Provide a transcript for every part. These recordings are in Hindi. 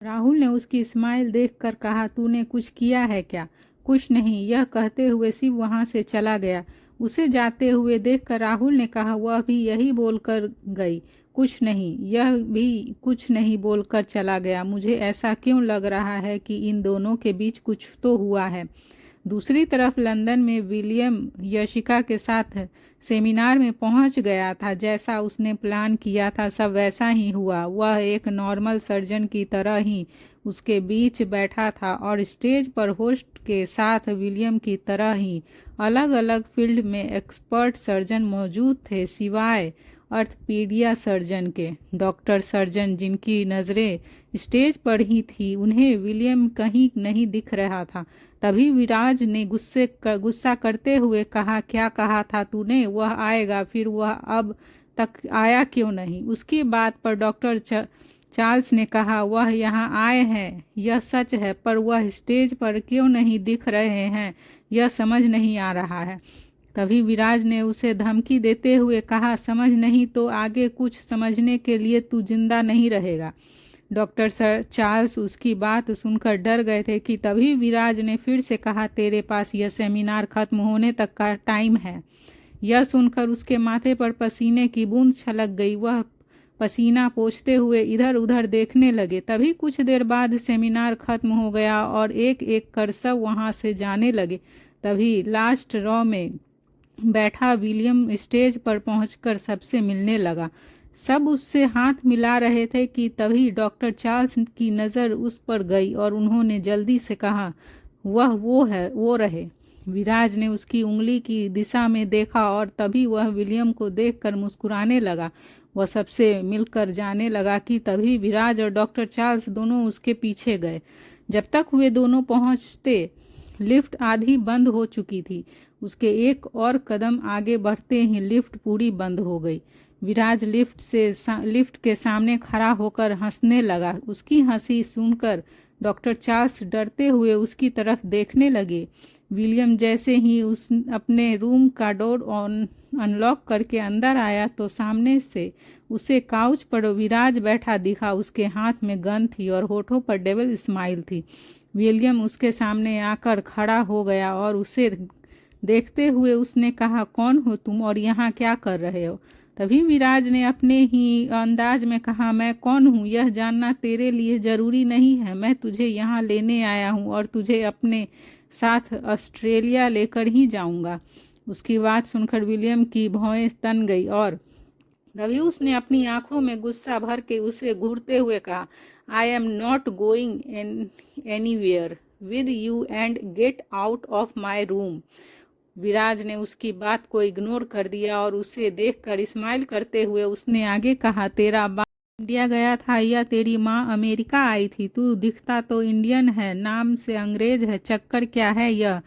राहुल ने उसकी स्माइल देखकर कहा, तूने कुछ किया है क्या? कुछ नहीं, यह कहते हुए शिव वहां से चला गया। उसे जाते हुए देखकर राहुल ने कहा, वह भी यही बोलकर गई, कुछ नहीं। यह भी कुछ नहीं बोलकर चला गया। मुझे ऐसा क्यों लग रहा है कि इन दोनों के बीच कुछ तो हुआ है। दूसरी तरफ लंदन में विलियम यशिका के साथ सेमिनार में पहुंच गया था। जैसा उसने प्लान किया था सब वैसा ही हुआ। वह एक नॉर्मल सर्जन की तरह ही उसके बीच बैठा था और स्टेज पर होस्ट के साथ विलियम की तरह ही अलग अलग फील्ड में एक्सपर्ट सर्जन मौजूद थे, सिवाय अर्थपीडिया सर्जन के। डॉक्टर सर्जन जिनकी नज़रें स्टेज पर ही थी, उन्हें विलियम कहीं नहीं दिख रहा था। तभी विराज ने गुस्सा करते हुए कहा, क्या कहा था तूने? वह आएगा, फिर वह अब तक आया क्यों नहीं? उसकी बात पर डॉक्टर चार्ल्स ने कहा, वह यहाँ आए हैं, यह सच है, पर वह स्टेज पर क्यों नहीं दिख रहे हैं, यह समझ नहीं आ रहा है। तभी विराज ने उसे धमकी देते हुए कहा, समझ नहीं तो आगे कुछ समझने के लिए तू जिंदा नहीं रहेगा। डॉक्टर सर चार्ल्स उसकी बात सुनकर डर गए थे कि तभी विराज ने फिर से कहा, तेरे पास यह सेमिनार खत्म होने तक का टाइम है। यह सुनकर उसके माथे पर पसीने की बूंद छलक गई। वह पसीना पोंछते हुए इधर उधर देखने लगे। तभी कुछ देर बाद सेमिनार खत्म हो गया और एक एक कर सब वहां से जाने लगे। तभी लास्ट रॉ में बैठा विलियम स्टेज पर पहुंचकर सबसे मिलने लगा। सब उससे हाथ मिला रहे थे कि तभी डॉक्टर चार्ल्स की नज़र उस पर गई और उन्होंने जल्दी से कहा, वह वो है, वो रहे। विराज ने उसकी उंगली की दिशा में देखा और तभी वह विलियम को देखकर मुस्कुराने लगा। वह सबसे मिलकर जाने लगा कि तभी विराज और डॉक्टर चार्ल्स दोनों उसके पीछे गए। जब तक वे दोनों पहुंचते लिफ्ट आधी बंद हो चुकी थी। उसके एक और कदम आगे बढ़ते ही लिफ्ट पूरी बंद हो गई। विराज लिफ्ट के सामने खड़ा होकर हंसने लगा। उसकी हंसी सुनकर डॉक्टर चार्ल्स डरते हुए उसकी तरफ देखने लगे। विलियम जैसे ही उस अपने रूम का डोर अनलॉक करके अंदर आया तो सामने से उसे काउच पर विराज बैठा दिखा। उसके हाथ में गन थी और होठों पर डेविल स्माइल थी। विलियम उसके सामने आकर खड़ा हो गया और उसे देखते हुए उसने कहा, कौन हो तुम और यहाँ क्या कर रहे हो? तभी विराज ने अपने ही अंदाज में कहा, मैं कौन हूँ यह जानना तेरे लिए ज़रूरी नहीं है। मैं तुझे यहाँ लेने आया हूँ और तुझे अपने साथ ऑस्ट्रेलिया लेकर ही जाऊँगा। उसकी बात सुनकर विलियम की भौहें तन गई और तभी उसने अपनी आंखों में गुस्सा भर के उसे घूरते हुए कहा, I am not going anywhere with you and get out of my room. Viraj ने उसकी बात को इग्नोर कर दिया और उसे देखकर स्माइल करते हुए उसने आगे कहा, तेरा बाप इंडिया गया था या तेरी माँ अमेरिका आई थी? तू दिखता तो इंडियन है, नाम से अंग्रेज है। चक्कर क्या है यह?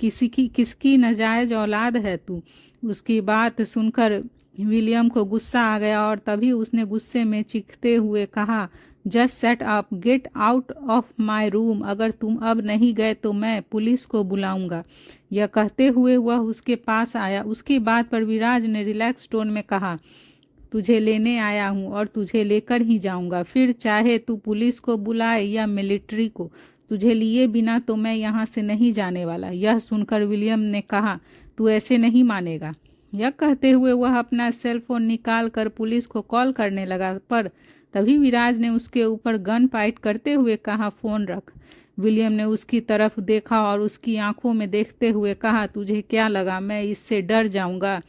किसकी नाजायज औलाद है तू? उसकी बात सुनकर विलियम को गुस्सा आ गया और तभी उसने गुस्से में चीखते हुए कहा, just set up, gate out of my room. अगर तुम अब नहीं गए तो मैं पुलिस को बुलाऊंगा। यह कहते हुए वह उसके पास आया। उसकी बात पर विराज ने रिलैक्स टोन में कहा, तुझे लेने आया हूँ और तुझे लेकर ही जाऊंगा, फिर चाहे तू पुलिस को बुलाए या मिलिट्री को। तुझे लिए बिना तो मैं यहाँ से नहीं जाने वाला। यह सुनकर विलियम ने कहा, तू ऐसे नहीं मानेगा। यह कहते हुए वह अपना सेल फोन निकाल कर पुलिस को कॉल करने लगा, पर तभी विराज ने उसके ऊपर गन पॉइंट करते हुए कहा, फ़ोन रख। विलियम ने उसकी तरफ देखा और उसकी आंखों में देखते हुए कहा, तुझे क्या लगा मैं इससे डर जाऊंगा?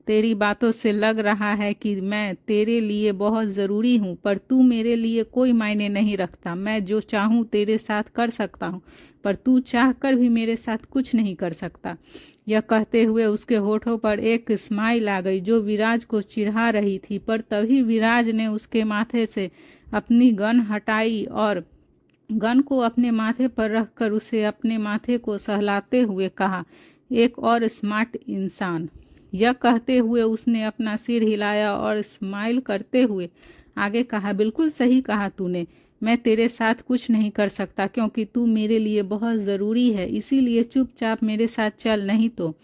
तेरी बातों से लग रहा है कि मैं तेरे लिए बहुत ज़रूरी हूँ, पर तू मेरे लिए कोई मायने नहीं रखता। मैं जो चाहूँ तेरे साथ कर सकता हूँ, पर तू चाहकर भी मेरे साथ कुछ नहीं कर सकता। यह कहते हुए उसके होठों पर एक स्माइल आ गई जो विराज को चिढ़ा रही थी, पर तभी विराज ने उसके माथे से अपनी गन हटाई और गन को अपने माथे पर रखकर उसे अपने माथे को सहलाते हुए कहा, एक और स्मार्ट इंसान। यह कहते हुए उसने अपना सिर हिलाया और स्माइल करते हुए आगे कहा, बिल्कुल सही कहा तूने। मैं तेरे साथ कुछ नहीं कर सकता क्योंकि तू मेरे लिए बहुत ज़रूरी है, इसीलिए चुपचाप मेरे साथ चल, नहीं तो।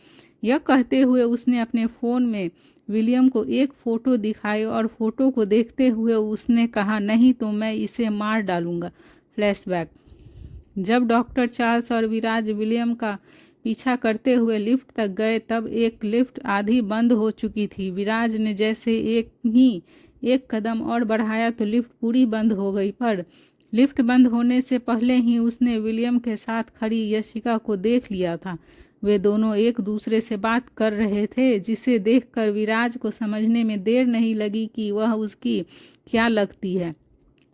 यह कहते हुए उसने अपने फ़ोन में विलियम को एक फ़ोटो दिखाई और फ़ोटो को देखते हुए उसने कहा, नहीं तो मैं इसे मार डालूंगा। फ्लैशबैक। जब डॉक्टर चार्ल्स और विराज विलियम का पीछा करते हुए लिफ्ट तक गए तब एक लिफ्ट आधी बंद हो चुकी थी। विराज ने जैसे एक कदम और बढ़ाया तो लिफ्ट पूरी बंद हो गई, पर लिफ्ट बंद होने से पहले ही उसने विलियम के साथ खड़ी यशिका को देख लिया था। वे दोनों एक दूसरे से बात कर रहे थे, जिसे देखकर विराज को समझने में देर नहीं लगी कि वह उसकी क्या लगती है।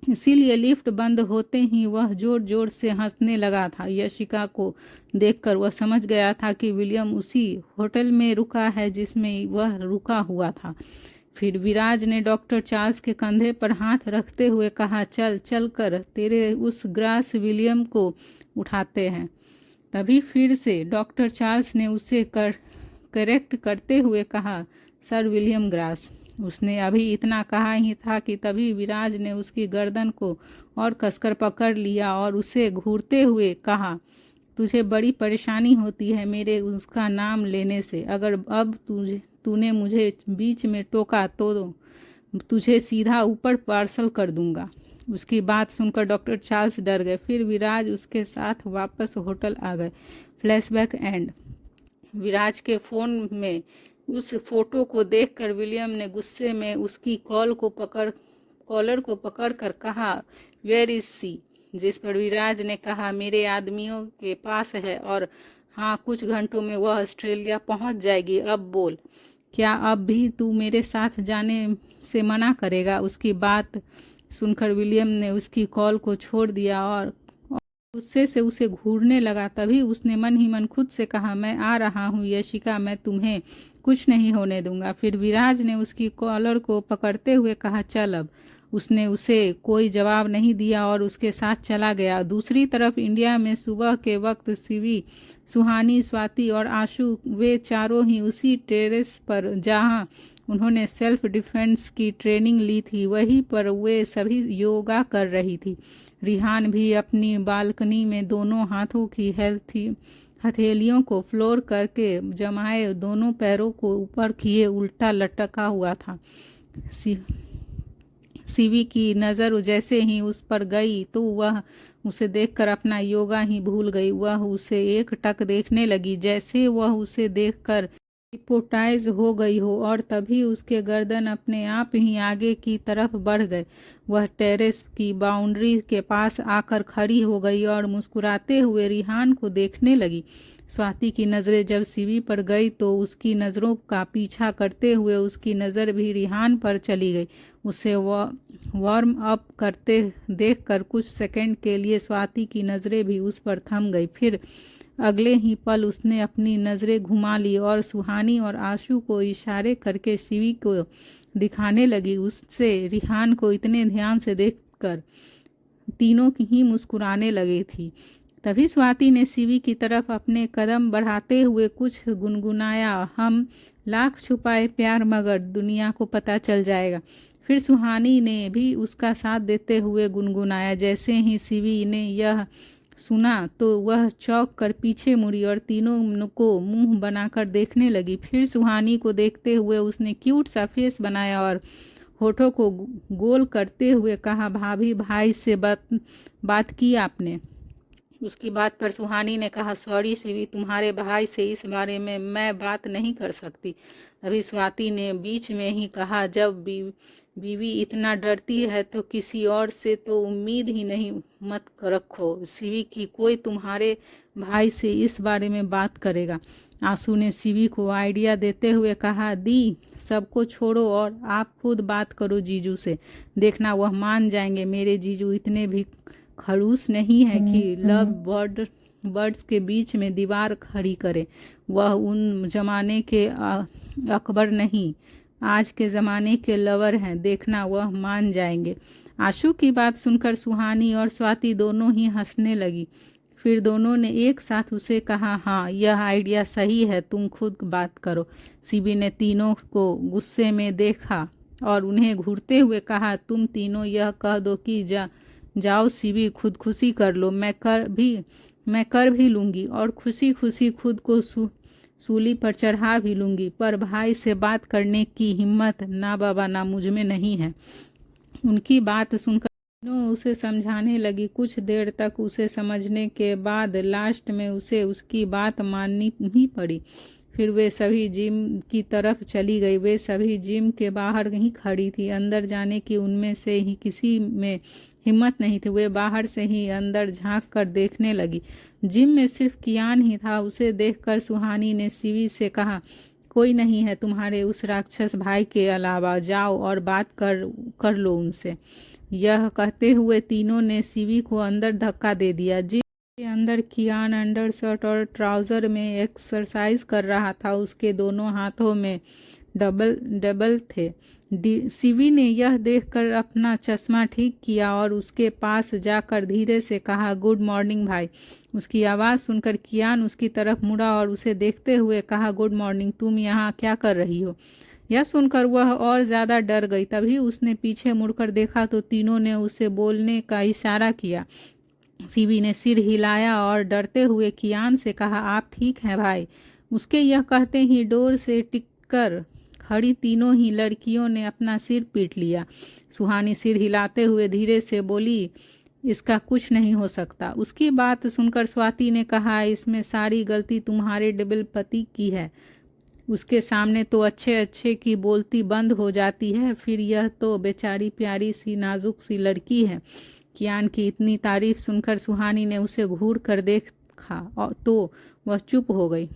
इसीलिए लिफ्ट बंद होते ही वह जोर जोर से हंसने लगा था। यशिका को देखकर वह समझ गया था कि विलियम उसी होटल में रुका है जिसमें वह रुका हुआ था। फिर विराज ने डॉक्टर चार्ल्स के कंधे पर हाथ रखते हुए कहा, चल चल कर तेरे उस ग्रास विलियम को उठाते हैं। तभी फिर से डॉक्टर चार्ल्स ने उसे करेक्ट करते हुए कहा, सर विलियम ग्रास। उसने अभी इतना कहा ही था कि तभी विराज ने उसकी गर्दन को और कसकर पकड़ लिया और उसे घूरते हुए कहा, तुझे बड़ी परेशानी होती है मेरे उसका नाम लेने से। अगर अब तूने मुझे बीच में टोका तो तुझे सीधा ऊपर पार्सल कर दूंगा। उसकी बात सुनकर डॉक्टर चार्ल्स डर गए। फिर विराज उसके साथ वापस होटल आ गए। Flashback and. विराज के फ़ोन में उस फोटो को देखकर विलियम ने गुस्से में उसकी कॉलर को पकड़कर कहा, वेयर इज सी। जिस पर विराज ने कहा, मेरे आदमियों के पास है और हाँ, कुछ घंटों में वह ऑस्ट्रेलिया पहुंच जाएगी। अब बोल, क्या अब भी तू मेरे साथ जाने से मना करेगा? उसकी बात सुनकर विलियम ने उसकी कॉल को छोड़ दिया और गुस्से से उसे घूरने लगा। तभी उसने मन ही मन खुद से कहा, मैं आ रहा हूँ यशिका, मैं तुम्हें कुछ नहीं होने दूंगा। फिर विराज ने उसकी कॉलर को पकड़ते हुए कहा, चल अब। उसने उसे कोई जवाब नहीं दिया और उसके साथ चला गया। दूसरी तरफ इंडिया में सुबह के वक्त शिवी, सुहानी, स्वाति और आशु वे चारों ही उसी टेरेस पर जहाँ उन्होंने सेल्फ डिफेंस की ट्रेनिंग ली थी वहीं पर वे सभी योगा कर रही थी। रिहान भी अपनी बालकनी में दोनों हाथों की हथेलियों को फ्लोर करके जमाए दोनों पैरों को ऊपर किए उल्टा लटका हुआ था। शिवी की नज़र जैसे ही उस पर गई तो वह उसे देखकर अपना योगा ही भूल गई। वह उसे एक टक देखने लगी जैसे वह उसे देखकर हिप्नोटाइज हो गई हो और तभी उसके गर्दन अपने आप ही आगे की तरफ बढ़ गए। वह टेरेस की बाउंड्री के पास आकर खड़ी हो गई और मुस्कुराते हुए रिहान को देखने लगी। स्वाति की नज़रें जब शिवी पर गई तो उसकी नज़रों का पीछा करते हुए उसकी नज़र भी रिहान पर चली गई। उसे वार्म अप करते देखकर कुछ सेकंड के लिए स्वाति की नज़रें भी उस पर थम गई। फिर अगले ही पल उसने अपनी नज़रें घुमा ली और सुहानी और आशु को इशारे करके शिवी को दिखाने लगी। उससे रिहान को इतने ध्यान से देखकर तीनों ही मुस्कुराने लगी थी। तभी स्वाति ने शिवी की तरफ अपने कदम बढ़ाते हुए कुछ गुनगुनाया, हम लाख छुपाए प्यार मगर दुनिया को पता चल जाएगा। फिर सुहानी ने भी उसका साथ देते हुए गुनगुनाया। जैसे ही शिवी ने यह सुना तो वह चौंक कर पीछे मुड़ी और तीनों को मुंह बनाकर देखने लगी। फिर सुहानी को देखते हुए उसने क्यूट सा फेस बनाया और होठों को गोल करते हुए कहा, भाभी भाई से बात की आपने? उसकी बात पर सुहानी ने कहा, सॉरी शिवी, तुम्हारे भाई से इस बारे में मैं बात नहीं कर सकती। तभी स्वाति ने बीच में ही कहा, जब बीवी इतना डरती है तो किसी और से तो उम्मीद ही नहीं मत रखो शिवी की कोई तुम्हारे भाई से इस बारे में बात करेगा। आंसू ने शिवी को आइडिया देते हुए कहा, दी सबको छोड़ो और आप खुद बात करो जीजू से, देखना वह मान जाएंगे। मेरे जीजू इतने भी खड़ूस नहीं है कि लव बर्ड्स के बीच में दीवार खड़ी करे। वह उन जमाने के अकबर नहीं, आज के ज़माने के लवर हैं, देखना वह मान जाएंगे। आशु की बात सुनकर सुहानी और स्वाति दोनों ही हंसने लगी। फिर दोनों ने एक साथ उसे कहा, हाँ यह आइडिया सही है, तुम खुद बात करो। शिवी ने तीनों को गुस्से में देखा और उन्हें घूरते हुए कहा, तुम तीनों यह कह दो कि जाओ शिवी, खुदकुशी कर लो, मैं कर भी लूँगी और खुशी खुशी खुद को सूली पर चढ़ा भी लूँगी, पर भाई से बात करने की हिम्मत ना बाबा ना मुझ में नहीं है। उनकी बात सुनकर तीनों उसे समझाने लगी। कुछ देर तक उसे समझने के बाद लास्ट में उसे उसकी बात माननी ही पड़ी। फिर वे सभी जिम की तरफ चली गई। वे सभी जिम के बाहर ही खड़ी थी। अंदर जाने की उनमें से ही किसी में हिम्मत नहीं थी। वे बाहर से ही अंदर झांक कर देखने लगी। जिम में सिर्फ कियान ही था। उसे देखकर सुहानी ने सीवी से कहा, कोई नहीं है तुम्हारे उस राक्षस भाई के अलावा, जाओ और बात कर लो उनसे। यह कहते हुए तीनों ने सीवी को अंदर धक्का दे दिया। जिम के अंदर कियान अंडर शर्ट और ट्राउज़र में एक्सरसाइज कर रहा था। उसके दोनों हाथों में डबल थे। सीवी ने यह देखकर अपना चश्मा ठीक किया और उसके पास जाकर धीरे से कहा, गुड मॉर्निंग भाई। उसकी आवाज़ सुनकर कियान उसकी तरफ मुड़ा और उसे देखते हुए कहा, गुड मॉर्निंग, तुम यहाँ क्या कर रही हो? यह सुनकर वह और ज़्यादा डर गई। तभी उसने पीछे मुड़कर देखा तो तीनों ने उसे बोलने का इशारा किया। सीवी ने सिर हिलाया और डरते हुए कियान से कहा, आप ठीक हैं भाई? उसके यह कहते ही डोर से टिककर खड़ी तीनों ही लड़कियों ने अपना सिर पीट लिया। सुहानी सिर हिलाते हुए धीरे से बोली, इसका कुछ नहीं हो सकता। उसकी बात सुनकर स्वाति ने कहा, इसमें सारी गलती तुम्हारे डबल पति की है। उसके सामने तो अच्छे अच्छे की बोलती बंद हो जाती है, फिर यह तो बेचारी प्यारी सी नाजुक सी लड़की है। कियान की इतनी तारीफ सुनकर सुहानी ने उसे घूर कर देखा और तो वह चुप हो गई।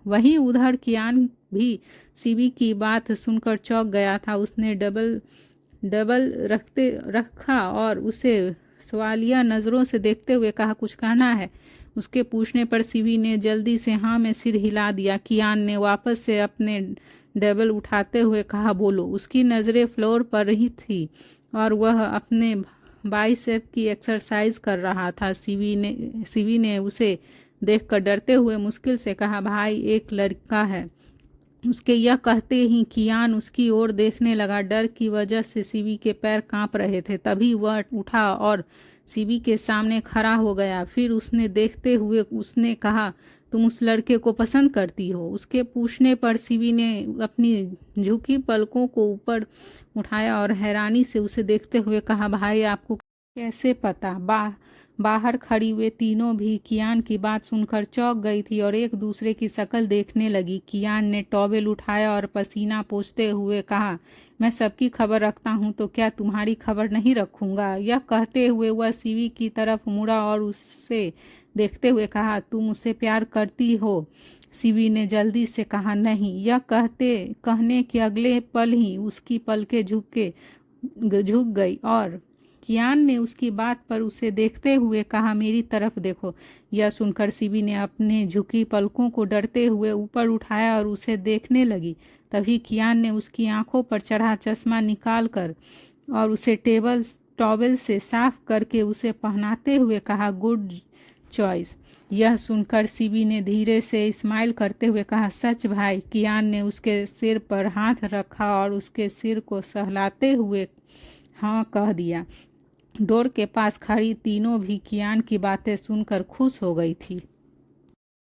वहीं उधर कियान भी सीवी की बात सुनकर चौंक गया था। उसने डबल रखा और उसे सवालिया नज़रों से देखते हुए कहा, कुछ कहना है? उसके पूछने पर सीवी ने जल्दी से हाँ में सिर हिला दिया। कियान ने वापस से अपने डबल उठाते हुए कहा, बोलो। उसकी नज़रें फ्लोर पर ही थी और वह अपने बाइसेप की एक्सरसाइज कर रहा था। सीवी ने उसे देखकर डरते हुए मुश्किल से कहा, भाई एक लड़का है। उसके यह कहते ही कियान उसकी ओर देखने लगा। डर की वजह से सीवी के पैर कांप रहे थे। तभी वह उठा और सीवी के सामने खड़ा हो गया। फिर उसने देखते हुए उसने कहा, तुम उस लड़के को पसंद करती हो? उसके पूछने पर सीवी ने अपनी झुकी पलकों को ऊपर उठाया और हैरानी से उसे देखते हुए कहा, भाई आपको कैसे पता? बाहर खड़ी वे तीनों भी कियान की बात सुनकर चौंक गई थी और एक दूसरे की शक्ल देखने लगी। कियान ने टॉवेल उठाया और पसीना पोंछते हुए कहा, मैं सबकी खबर रखता हूँ तो क्या तुम्हारी खबर नहीं रखूँगा? यह कहते हुए वह सीवी की तरफ मुड़ा और उससे देखते हुए कहा, तुम उससे प्यार करती हो? सीवी ने जल्दी से कहा, नहीं। यह कहने के अगले पल ही उसकी पलकें झुक गई और कियान ने उसकी बात पर उसे देखते हुए कहा, मेरी तरफ देखो। यह सुनकर सीवी ने अपने झुकी पलकों को डरते हुए ऊपर उठाया और उसे देखने लगी। तभी कियान ने उसकी आंखों पर चढ़ा चश्मा निकाल कर और उसे टॉवेल से साफ करके उसे पहनाते हुए कहा, गुड चॉइस। यह सुनकर सीवी ने धीरे से स्माइल करते हुए कहा, सच भाई? कियान ने उसके सिर पर हाथ रखा और उसके सिर को सहलाते हुए हाँ कह दिया। डोर के पास खड़ी तीनों भी कियान की बातें सुनकर खुश हो गई थी।